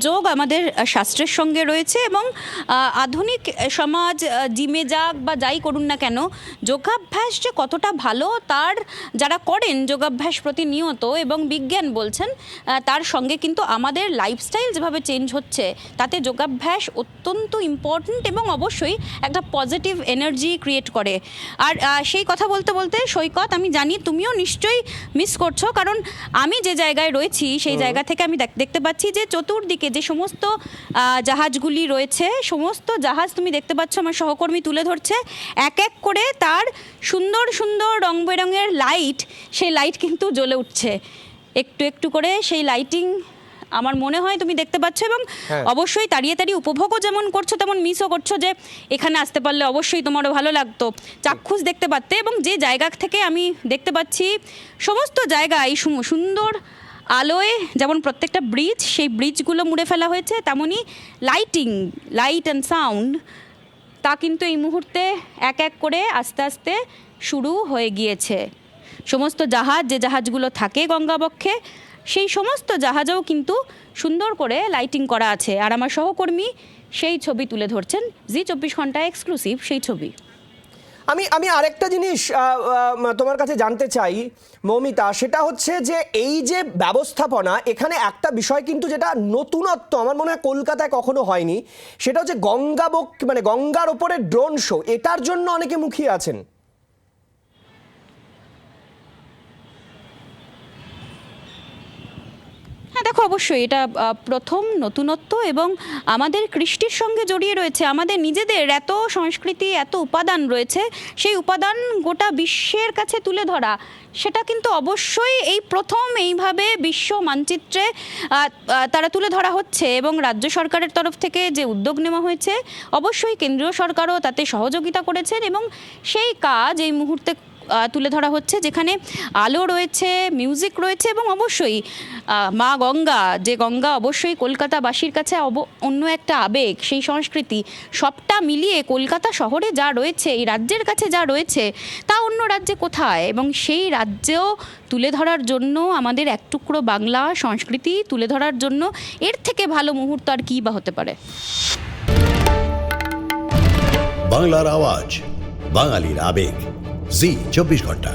যোগ আমাদের শাস্ত্রের সঙ্গে রয়েছে এবং আধুনিক সমাজ জিমে যাক বা যাই করুন না কেন, যোগাভ্যাস যে কতটা ভালো তার যারা করেন যোগাভ্যাস প্রতিনিয়ত এবং বিজ্ঞান বলছেন তার সঙ্গে কিন্তু আমাদের লাইফস্টাইল যেভাবে চেঞ্জ হচ্ছে তাতে যোগাভ্যাস অত্যন্ত ইম্পর্ট্যান্ট এবং অবশ্যই একটা পজিটিভ এনার্জি ক্রিয়েট করে। আর সেই কথা বলতে বলতে সৈকত, আমি জানি তুমিও নিশ্চয়ই মিস করছো, কারণ আমি যে জায়গায় রয়েছি সেই জায়গা থেকে আমি দেখতে পাচ্ছি যে চতুর্দিকে যে সমস্ত জাহাজগুলি রয়েছে, সমস্ত জাহাজ তুমি দেখতে পাচ্ছ আমার সহকর্মী তুলে ধরছে এক এক করে তার সুন্দর সুন্দর রং বেরঙের লাইট, সেই লাইট কিন্তু জ্বলে উঠছে একটু একটু করে। সেই লাইটিং আমার মনে হয় তুমি দেখতে পাচ্ছ এবং অবশ্যই তাড়িয়ে তাড়িয়ে উপভোগও যেমন করছো তেমন মিসও করছো, যে এখানে আসতে পারলে অবশ্যই তোমারও ভালো লাগতো, চাক্ষুষ দেখতে পারতে। এবং যে জায়গা থেকে আমি দেখতে পাচ্ছি সমস্ত জায়গায় সুন্দর আলোয়, যেমন প্রত্যেকটা ব্রিজ, সেই ব্রিজগুলো মুড়ে ফেলা হয়েছে, তেমনই লাইট অ্যান্ড সাউন্ড তা কিন্তু এই মুহূর্তে এক এক করে আস্তে আস্তে শুরু হয়ে গিয়েছে। সমস্ত জাহাজ, যে জাহাজগুলো থাকে গঙ্গাবক্ষে, সেই সমস্ত জাহাজেও কিন্তু সুন্দর করে লাইটিং করা আছে। আর আমার সহকর্মী সেই ছবি তুলে ধরছেন, জি 24 ঘন্টা এক্সক্লুসিভ সেই ছবি। আমি আরেকটা জিনিস তোমার কাছে জানতে চাই মৌমিতা, সেটা হচ্ছে যে এই যে ব্যবস্থাপনা, এখানে একটা বিষয় কিন্তু যেটা নতুনত্ব আমার মনে হয় কলকাতায় কখনো হয়নি, সেটা হচ্ছে গঙ্গার ওপরে ড্রোন শো। এটার জন্য অনেকে মুখিয়ে আছেন। হ্যাঁ দেখো, অবশ্যই এটা প্রথম নতুনত্ব এবং আমাদের কৃষ্টির সঙ্গে জড়িয়ে রয়েছে। আমাদের নিজেদের এত সংস্কৃতি, এত উপাদান রয়েছে, সেই উপাদান গোটা বিশ্বের কাছে তুলে ধরা, সেটা কিন্তু অবশ্যই এই প্রথম এইভাবে বিশ্ব মানচিত্রে তারা তুলে ধরা হচ্ছে। এবং রাজ্য সরকারের তরফ থেকে যে উদ্যোগ নেওয়া হয়েছে, অবশ্যই কেন্দ্রীয় সরকারও তাতে সহযোগিতা করেছেন এবং সেই কাজ এই মুহূর্তে তুলে ধরা হচ্ছে, যেখানে আলো রয়েছে, মিউজিক রয়েছে এবং অবশ্যই মা গঙ্গা, যে গঙ্গা অবশ্যই কলকাতাবাসীর কাছে অন্য একটা আবেগ, সেই সংস্কৃতি সবটা মিলিয়ে কলকাতা শহরে যা রয়েছে, এই রাজ্যের কাছে যা রয়েছে তা অন্য রাজ্যে কোথায়, এবং সেই রাজ্যেও তুলে ধরার জন্য আমাদের এক টুকরো বাংলা সংস্কৃতি তুলে ধরার জন্য এর থেকে ভালো মুহূর্ত আর কী বা হতে পারে। বাংলার আওয়াজ, বাঙালির আবেগ, জি 24 ঘন্টা।